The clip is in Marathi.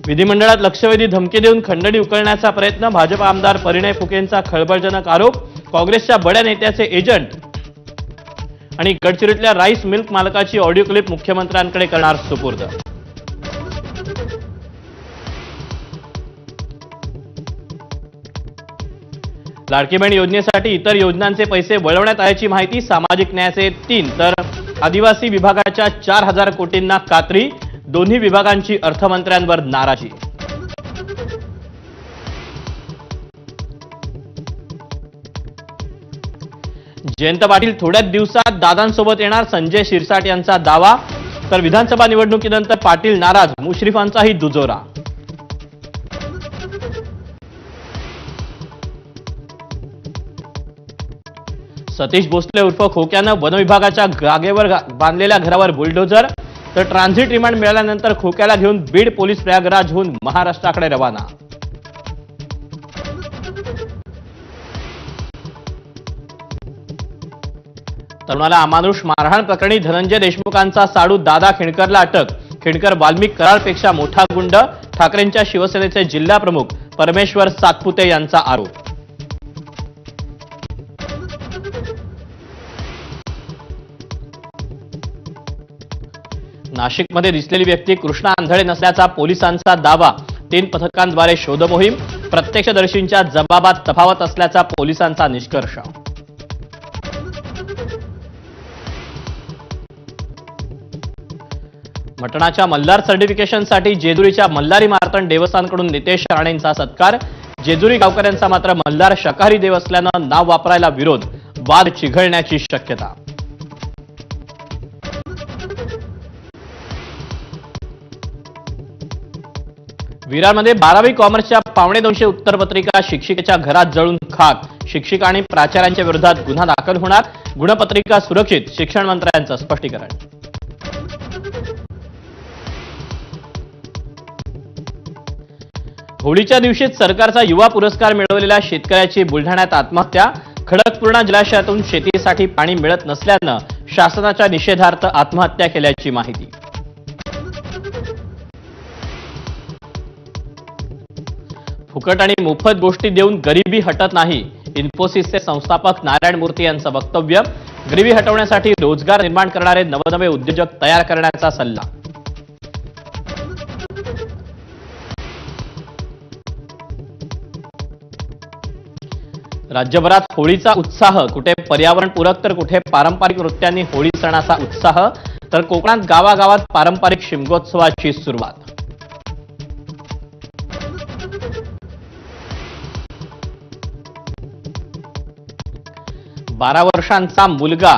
विधिमंडळात लक्षवेधी धमकी देऊन खंडणी उकळण्याचा प्रयत्न, भाजप आमदार परिणय फुकेंचा खळबळजनक आरोप, काँग्रेसच्या बड्या नेत्याचे एजंट आणि गडचिरोलीतल्या राईस मिल्क मालकाची ऑडिओ क्लिप मुख्यमंत्र्यांकडे करणार सुपूर्द. लाडकी बहीण योजनेसाठी इतर योजनांचे पैसे वळवण्यात आल्याची माहिती, सामाजिक न्यायाचे 3 तर आदिवासी विभागाच्या 4,000 कोटींना कात्री, दोन्ही विभागांची अर्थमंत्र्यांवर नाराजी. जयंत पाटील थोड्याच दिवसात दादांसोबत येणार, संजय शिरसाट यांचा दावा. तर विधानसभा निवडणुकीनंतर पाटील नाराज, मुश्रीफांचाही दुजोरा. सतीश भोसले उर्फ खोक्यानं वनविभागाच्या जागेवर बांधलेल्या घरावर बुलडोझर. तर ट्रान्झिट रिमांड मिळाल्यानंतर खोक्याला घेऊन बीड पोलीस प्रयागराजहून महाराष्ट्राकडे रवाना. तरुणाला अमानुष मारहाण प्रकरणी धनंजय देशमुखांचा साडू दादा खिंडकरला अटक. खिंडकर वाल्मिक करारपेक्षा मोठा गुंड, ठाकरेंच्या शिवसेनेचे जिल्हा प्रमुख परमेश्वर सातपुते यांचा आरोप. नाशिकमध्ये दिसलेली व्यक्ती कृष्णा आंधळे नसल्याचा पोलिसांचा दावा. 3 पथकांद्वारे शोध मोहीम, प्रत्यक्षदर्शींच्या जबाबात तफावत असल्याचा पोलिसांचा निष्कर्ष. मटणाच्या मल्हार सर्टिफिकेशनसाठी जेजुरीच्या मल्हारी मार्तंड देवस्थानकडून नितेश राणेंचा सत्कार. जेजुरी गावकऱ्यांचा मात्र मल्हार शाकाहारी देव असल्यानं नाव वापरायला विरोध, वाद चिघळण्याची शक्यता. विरारमध्ये 12वी कॉमर्सच्या 250 उत्तरपत्रिका शिक्षिकेच्या घरात जळून खाक. शिक्षिका आणि प्राचार्यांच्या विरोधात गुन्हा दाखल होणार, गुणपत्रिका सुरक्षित, शिक्षण मंत्र्यांचं स्पष्टीकरण. होळीच्या दिवशीच सरकारचा युवा पुरस्कार मिळवलेल्या शेतकऱ्याची बुलढाण्यात आत्महत्या. खडकपूर्णा जलाशयातून शेतीसाठी पाणी मिळत नसल्यानं शासनाच्या निषेधार्थ आत्महत्या केल्याची माहिती. फुकट आणि मोफत गोष्टी देऊन गरिबी हटत नाही, इन्फोसिसचे संस्थापक नारायण मूर्ती यांचं वक्तव्य. गरिबी हटवण्यासाठी रोजगार निर्माण करणारे नवनवे उद्योजक तयार करण्याचा सल्ला. राज्यभरात होळीचा उत्साह, कुठे पर्यावरणपूरक तर कुठे पारंपरिक नृत्यांनी होळी सणाचा उत्साह. तर कोकणात गावागावात पारंपरिक शिमगोत्सवाची सुरुवात. 12 वर्षांचा मुलगा